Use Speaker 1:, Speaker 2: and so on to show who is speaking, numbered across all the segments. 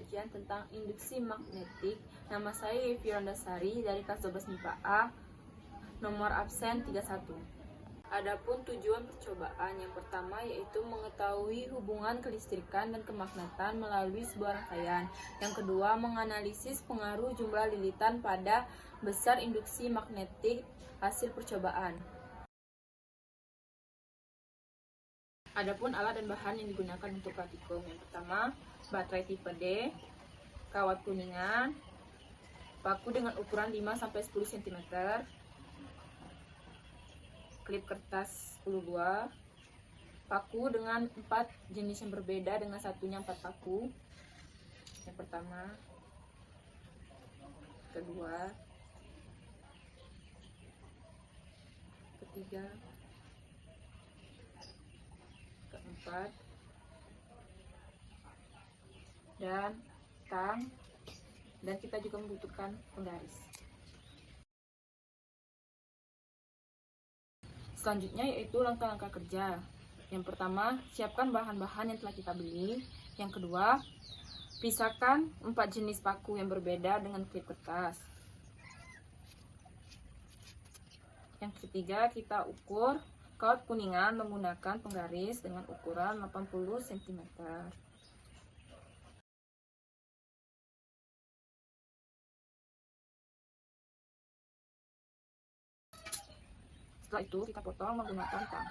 Speaker 1: ujian tentang induksi magnetik. Nama saya Yevi Rondasari dari kelas 12 MIPA A, nomor absen 31. Adapun tujuan percobaan yang pertama yaitu mengetahui hubungan kelistrikan dan kemagnatan melalui sebuah rangkaian. Yang kedua, menganalisis pengaruh jumlah lilitan pada besar induksi magnetik hasil percobaan. Adapun alat dan bahan yang digunakan untuk praktikum, yang pertama, baterai tipe D, kawat kuningan, paku dengan ukuran 5-10 cm, klip kertas 10 buah, paku dengan 4 jenis yang berbeda dengan satunya 4 paku. Yang pertama, kedua, ketiga, keempat, dan tang, dan kita juga membutuhkan penggaris. Selanjutnya yaitu langkah-langkah kerja. Yang pertama, siapkan bahan-bahan yang telah kita beli. Yang kedua, pisahkan 4 jenis paku yang berbeda dengan klip kertas. Yang ketiga, kita ukur kawat kuningan menggunakan penggaris dengan ukuran 80 cm. Setelah itu kita potong menggunakan tang.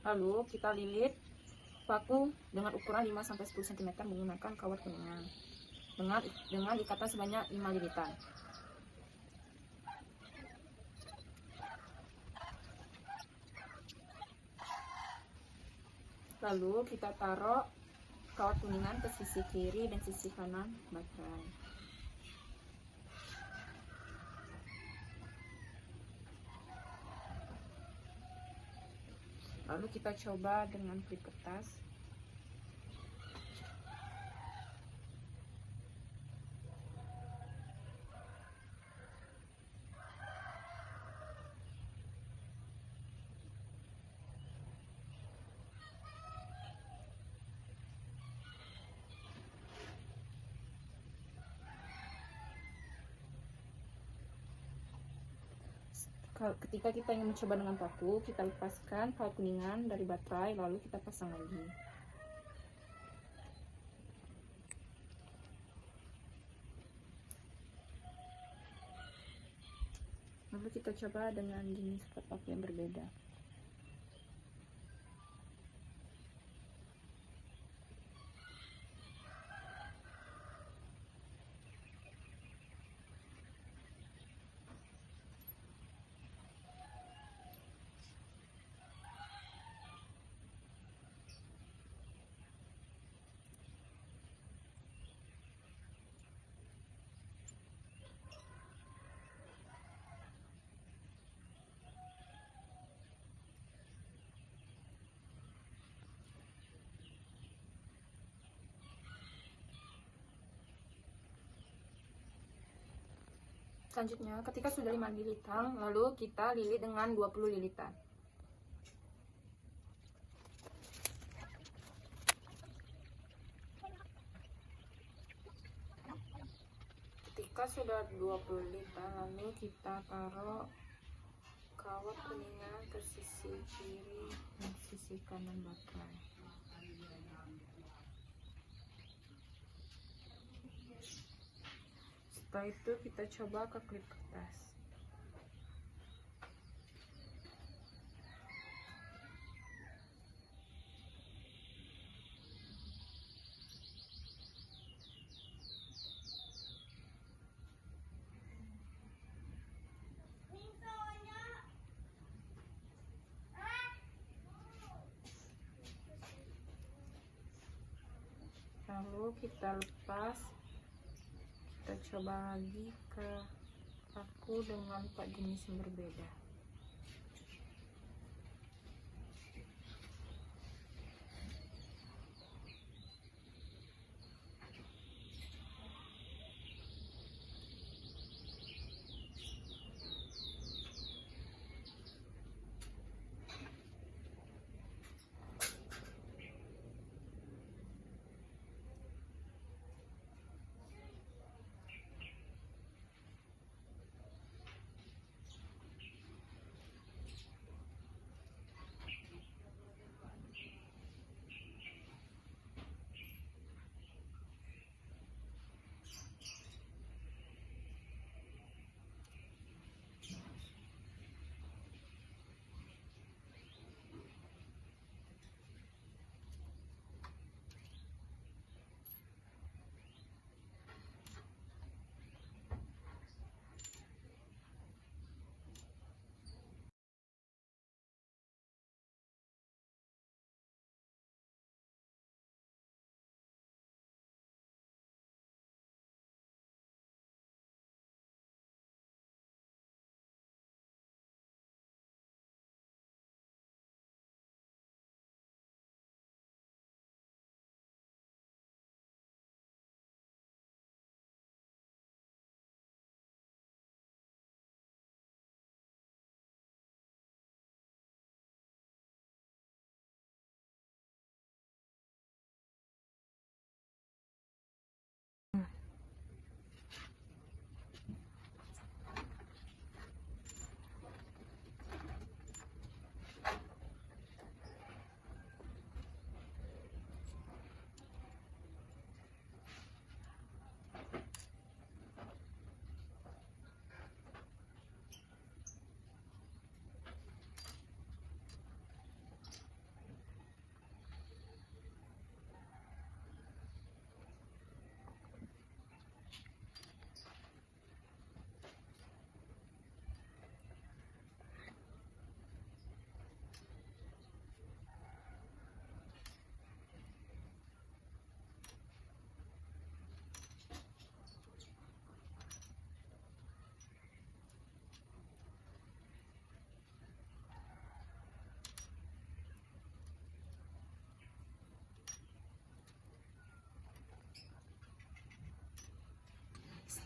Speaker 1: Lalu kita lilit paku dengan ukuran 5-10 cm menggunakan kawat kuningan dengan ikatan sebanyak 5 lilitan. Lalu kita taruh kawat kuningan ke sisi kiri dan sisi kanan baterai. Lalu kita coba dengan klip kertas. Ketika kita ingin mencoba dengan paku, kita lepaskan kawat kuningan dari baterai, lalu kita pasang lagi. Lalu kita coba dengan jenis paku yang berbeda. Selanjutnya, ketika sudah 5 lilitan, lalu kita lilit dengan 20 lilitan. Ketika sudah 20 lilitan, lalu kita taruh kawat kuningan ke sisi kiri dan sisi kanan baterai. Setelah itu kita coba ke klip kertas. Lalu kita lepas. Kita coba lagi ke paku dengan 4 jenis yang berbeda.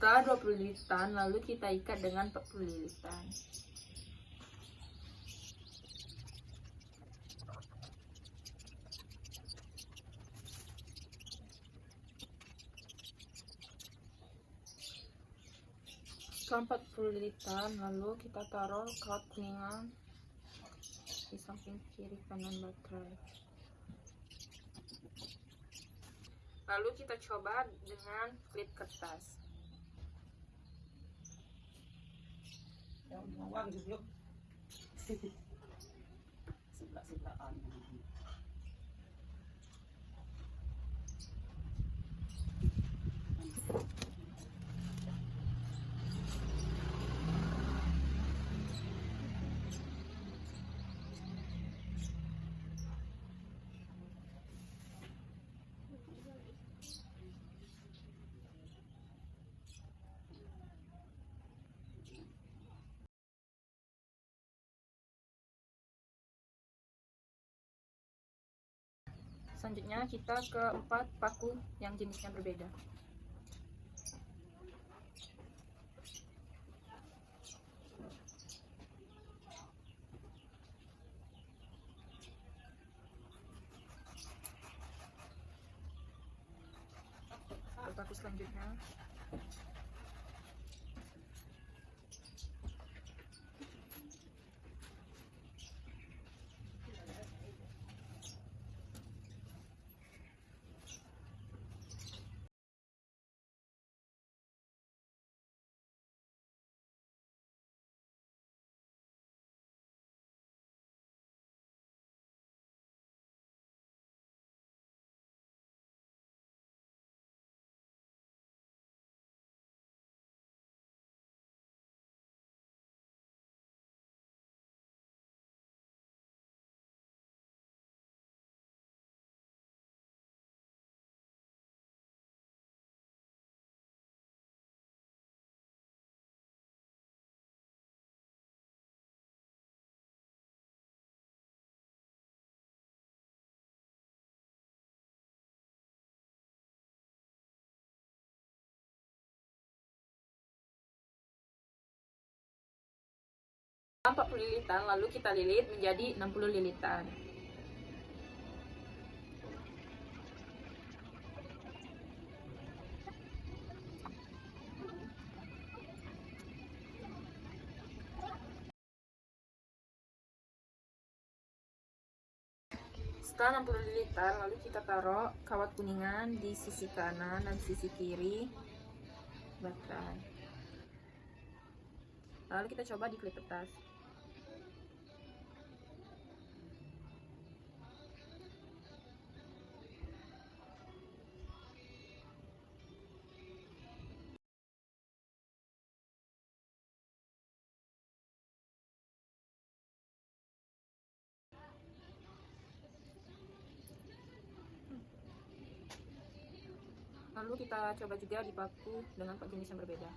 Speaker 1: Setelah 20 lilitan, lalu kita ikat dengan 40 lilitan. Setelah 40 lilitan, lalu kita taruh kawat kuningan di samping kiri kanan baterai. Lalu kita coba dengan klip kertas. Selanjutnya kita ke 4 paku yang jenisnya berbeda. Ke paku selanjutnya. Setelah 40 lilitan, lalu kita lilit menjadi 60 lilitan. Setelah 60 lilitan, lalu kita taruh kawat kuningan di sisi kanan dan sisi kiri baterai. Lalu kita coba di klip kertas. Lalu kita coba juga di paku dengan jenis yang berbeda.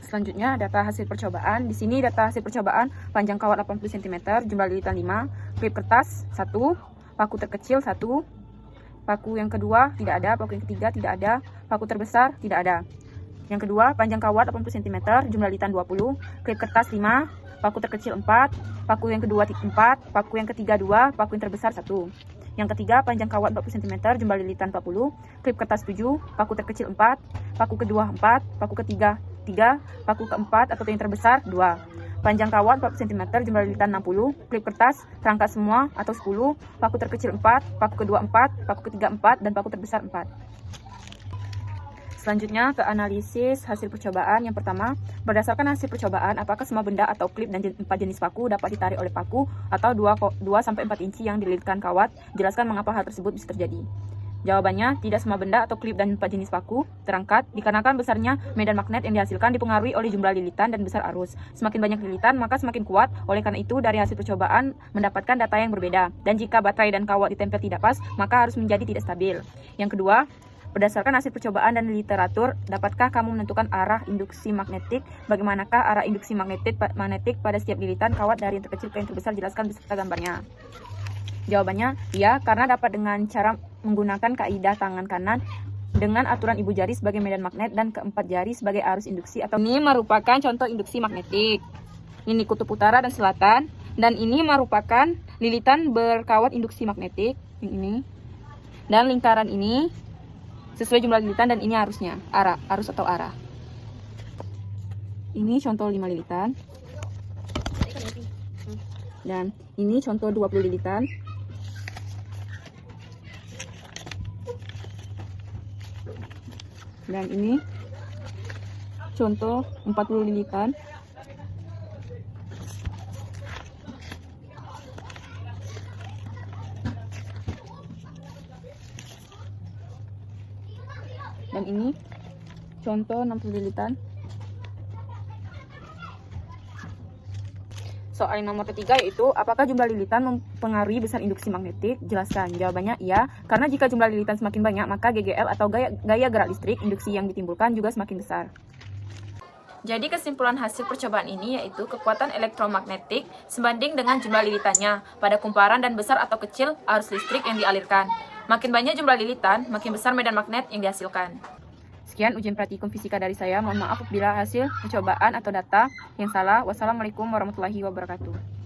Speaker 1: Selanjutnya data hasil percobaan. Di sini data hasil percobaan: panjang kawat 80 cm, jumlah lilitan 5, klip kertas 1, paku terkecil 1, paku yang kedua tidak ada, paku yang ketiga tidak ada, paku terbesar tidak ada. Yang kedua, panjang kawat 80 cm, jumlah lilitan 20, klip kertas 5, paku terkecil 4, paku yang kedua 4, paku yang ketiga 2, paku yang terbesar 1. Yang ketiga, panjang kawat 40 cm, jumlah lilitan 40, klip kertas 7, paku terkecil 4, paku kedua 4, paku ketiga 3, paku keempat atau yang terbesar 2. panjang kawat 40 cm, jumlah lilitan 60, klip kertas, terangkat semua atau 10, paku terkecil 4, paku kedua 4, paku ketiga 4, dan paku terbesar 4. Selanjutnya ke analisis hasil percobaan. Yang pertama, berdasarkan hasil percobaan, apakah semua benda atau klip dan 4 jenis paku dapat ditarik oleh paku atau 2-4 inci yang dililitkan kawat? Jelaskan mengapa hal tersebut bisa terjadi. Jawabannya, tidak semua benda atau klip dan 4 jenis paku terangkat dikarenakan besarnya medan magnet yang dihasilkan dipengaruhi oleh jumlah lilitan dan besar arus. Semakin banyak lilitan, maka semakin kuat. Oleh karena itu, dari hasil percobaan mendapatkan data yang berbeda. Dan jika baterai dan kawat ditempel tidak pas, maka harus menjadi tidak stabil. Yang kedua, berdasarkan hasil percobaan dan literatur, dapatkah kamu menentukan arah induksi magnetik? Bagaimanakah arah induksi magnetik pada setiap lilitan kawat dari yang terkecil ke yang terbesar? Jelaskan beserta gambarnya. Jawabannya, iya, karena dapat dengan cara menggunakan kaidah tangan kanan dengan aturan ibu jari sebagai medan magnet dan keempat jari sebagai arus induksi. Atau ini merupakan contoh induksi magnetik. Ini kutub utara dan selatan, dan ini merupakan lilitan berkawat induksi magnetik. Ini dan lingkaran ini sesuai jumlah lilitan, dan ini arusnya, arus atau arah. Ini contoh 5 lilitan. Dan ini contoh 20 lilitan. Dan ini contoh 40 lilitan. Dan ini contoh 60 lilitan. Soal yang nomor ketiga yaitu, apakah jumlah lilitan mempengaruhi besar induksi magnetik? Jelaskan. Jawabannya iya, karena jika jumlah lilitan semakin banyak, maka GGL atau gaya gerak listrik induksi yang ditimbulkan juga semakin besar. Jadi kesimpulan hasil percobaan ini yaitu kekuatan elektromagnetik sebanding dengan jumlah lilitannya pada kumparan dan besar atau kecil arus listrik yang dialirkan. Makin banyak jumlah lilitan, makin besar medan magnet yang dihasilkan. Sekian ujian praktikum fisika dari saya. Mohon maaf bila hasil percobaan atau data yang salah. Wassalamualaikum warahmatullahi wabarakatuh.